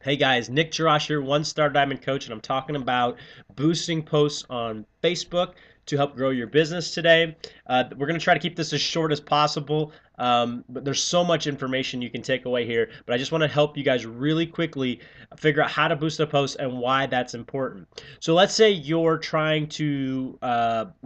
Hey guys, Nick Jarash here, One Star Diamond Coach, and I'm talking about boosting posts on Facebook to help grow your business today. We're going to try to keep this as short as possible, but there's so much information you can take away here. But I just want to help you guys really quickly figure out how to boost a post and why that's important. So let's say you're trying to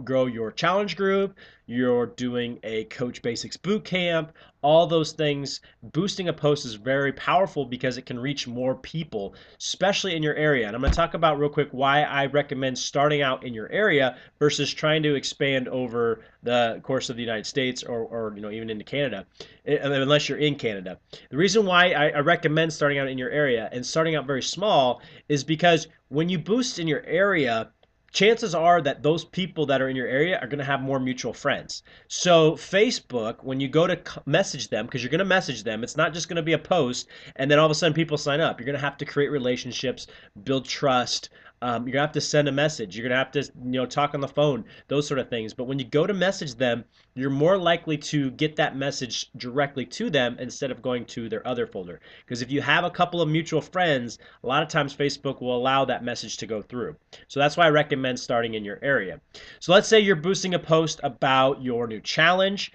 grow your challenge group, you're doing a Coach Basics boot camp, all those things. Boosting a post is very powerful because it can reach more people, especially in your area. And I'm going to talk about real quick why I recommend starting out in your area versus trying to expand over the course of the United States or even into Canada, unless you're in Canada. The reason why I recommend starting out in your area and starting out very small is because when you boost in your area, chances are that those people that are in your area are going to have more mutual friends. So Facebook, when you go to message them, because you're going to message them, it's not just going to be a post and then all of a sudden people sign up. You're going to have to create relationships, build trust. You're gonna have to send a message. You're gonna have to, talk on the phone, those sort of things. But when you go to message them, you're more likely to get that message directly to them instead of going to their other folder. Because if you have a couple of mutual friends, a lot of times Facebook will allow that message to go through. So that's why I recommend starting in your area. So let's say you're boosting a post about your new challenge.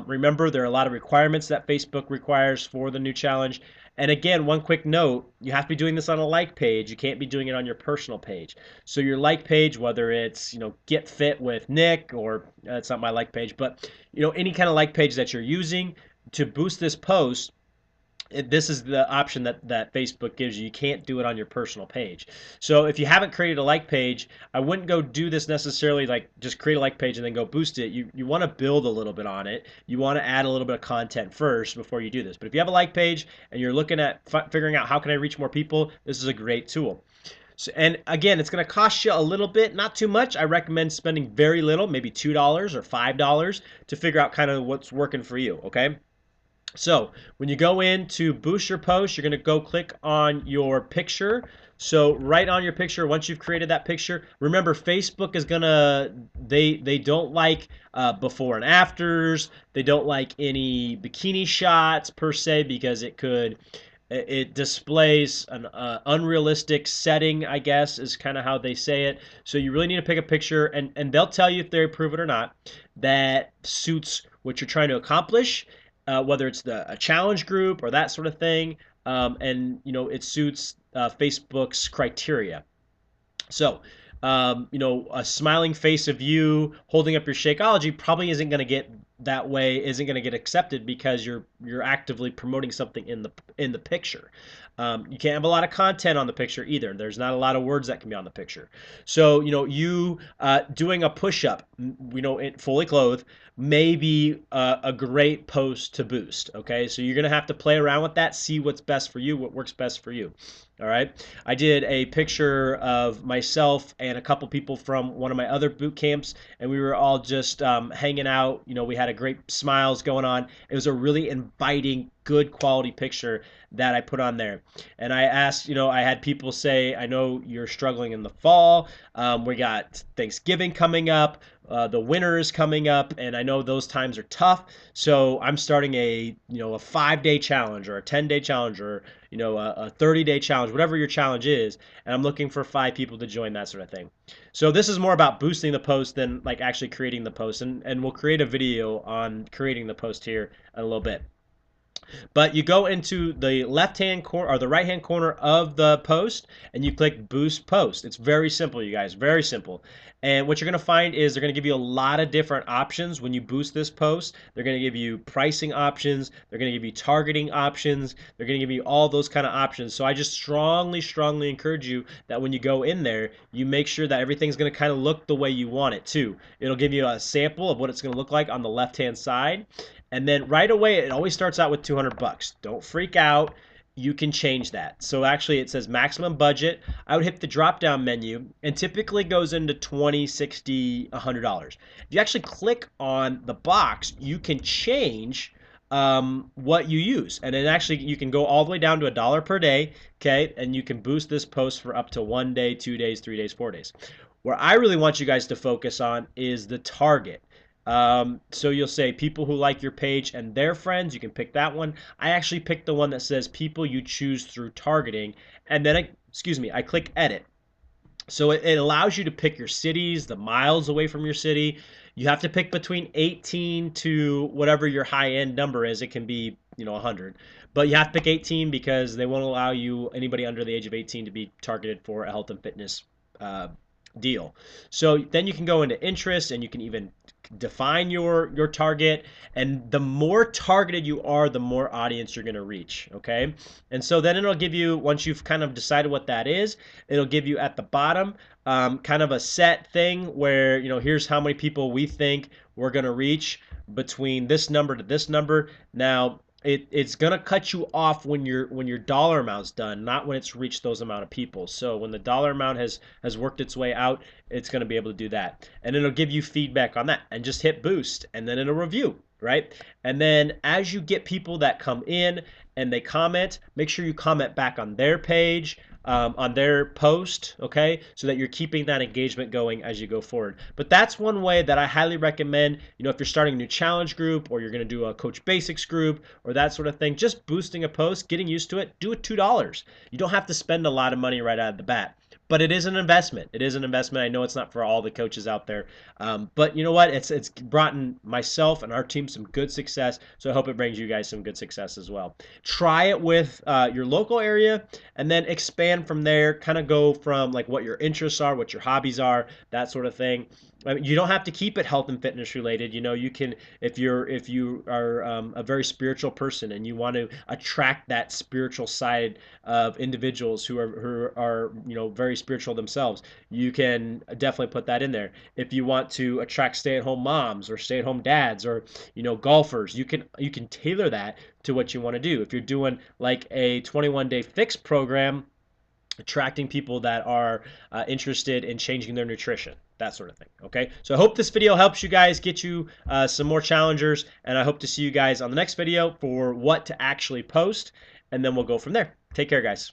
Remember, there are a lot of requirements that Facebook requires for the new challenge. And again, one quick note, you have to be doing this on a like page. You can't be doing it on your personal page. So your like page, whether it's, Get Fit with Nick, or it's not my like page, but any kind of like page that you're using to boost this post, this is the option that Facebook gives you. You can't do it on your personal page. So if you haven't created a like page, I wouldn't go do this necessarily, like just create a like page and then go boost it. You want to build a little bit on it. You want to add a little bit of content first before you do this. But if you have a like page and you're looking at figuring out how can I reach more people, this is a great tool. So, and again, it's going to cost you a little bit, not too much. I recommend spending very little, maybe $2 or $5 to figure out kind of what's working for you, okay? So when you go in to boost your post, you're going to go click on your picture. So right on your picture, once you've created that picture, remember Facebook is gonna, they don't like before and afters. They don't like any bikini shots per se because it displays an unrealistic setting, I guess, is kind of how they say it. So you really need to pick a picture, and they'll tell you if they approve it or not, that suits what you're trying to accomplish, whether it's a challenge group or that sort of thing, and it suits Facebook's criteria. So, a smiling face of you holding up your Shakeology probably isn't going to get that way, isn't going to get accepted because you're actively promoting something in the picture. You can't have a lot of content on the picture either. There's not a lot of words that can be on the picture. So, you doing a push-up, fully clothed, may be a great post to boost. Okay, so you're going to have to play around with that, see what's best for you, what works best for you. All right. I did a picture of myself and a couple people from one of my other boot camps, and we were all just hanging out. We had a great smiles going on. It was a really inviting, good quality picture that I put on there. And I asked, I had people say, I know you're struggling in the fall. We got Thanksgiving coming up. The winter is coming up, and I know those times are tough. So I'm starting a 5-day challenge or a 10-day challenge or a 30-day challenge, whatever your challenge is, and I'm looking for 5 people to join, that sort of thing. So this is more about boosting the post than like actually creating the post, and we'll create a video on creating the post here in a little bit. But you go into the left-hand corner or the right-hand corner of the post and you click boost post. It's very simple, you guys, very simple. And what you're going to find is they're going to give you a lot of different options when you boost this post. They're going to give you pricing options. They're going to give you targeting options. They're going to give you all those kind of options. So I just strongly, strongly encourage you that when you go in there, you make sure that everything's going to kind of look the way you want it to. It'll give you a sample of what it's going to look like on the left-hand side. And then right away, it always starts out with 200 bucks. Don't freak out. You can change that. So actually it says maximum budget. I would hit the drop down menu and typically goes into 20, 60, $100. If you actually click on the box, you can change what you use. And then actually you can go all the way down to $1 per day, okay? And you can boost this post for up to 1 day, 2 days, 3 days, 4 days. Where I really want you guys to focus on is the target. So you'll say people who like your page and their friends. You can pick that one. I actually picked the one that says people you choose through targeting, and then I click edit. So it allows you to pick your cities, the miles away from your city. You have to pick between 18 to whatever your high end number is. It can be, 100. But you have to pick 18 because they won't allow you anybody under the age of 18 to be targeted for a health and fitness uh, deal. So then you can go into interest and you can even define your target, and the more targeted you are, the more audience you're going to reach. Okay, and so then it'll give you, once you've kind of decided what that is, it'll give you at the bottom kind of a set thing where, here's how many people we think we're going to reach between this number to this number. Now it's gonna cut you off when your dollar amount's done, not when it's reached those amount of people. So when the dollar amount has worked its way out, it's gonna be able to do that, and it'll give you feedback on that, and just hit boost, and then it'll review, right? And then as you get people that come in and they comment, make sure you comment back on their page, on their post, okay, so that you're keeping that engagement going as you go forward. But that's one way that I highly recommend, if you're starting a new challenge group, or you're going to do a Coach Basics group, or that sort of thing, just boosting a post, getting used to it. Do it $2. You don't have to spend a lot of money right out of the bat. But it is an investment. It is an investment. I know it's not for all the coaches out there, but you know what? It's brought myself and our team some good success. So I hope it brings you guys some good success as well. Try it with your local area, and then expand from there. Kind of go from like what your interests are, what your hobbies are, that sort of thing. I mean, you don't have to keep it health and fitness related. You can, if you are a very spiritual person and you want to attract that spiritual side of individuals who are very spiritual themselves, you can definitely put that in there. If you want to attract stay-at-home moms or stay-at-home dads, or golfers, you can tailor that to what you want to do. If you're doing like a 21-day fix program, attracting people that are interested in changing their nutrition, that sort of thing. Okay, so I hope this video helps you guys, get you some more challengers, and I hope to see you guys on the next video for what to actually post, and then we'll go from there. Take care, guys.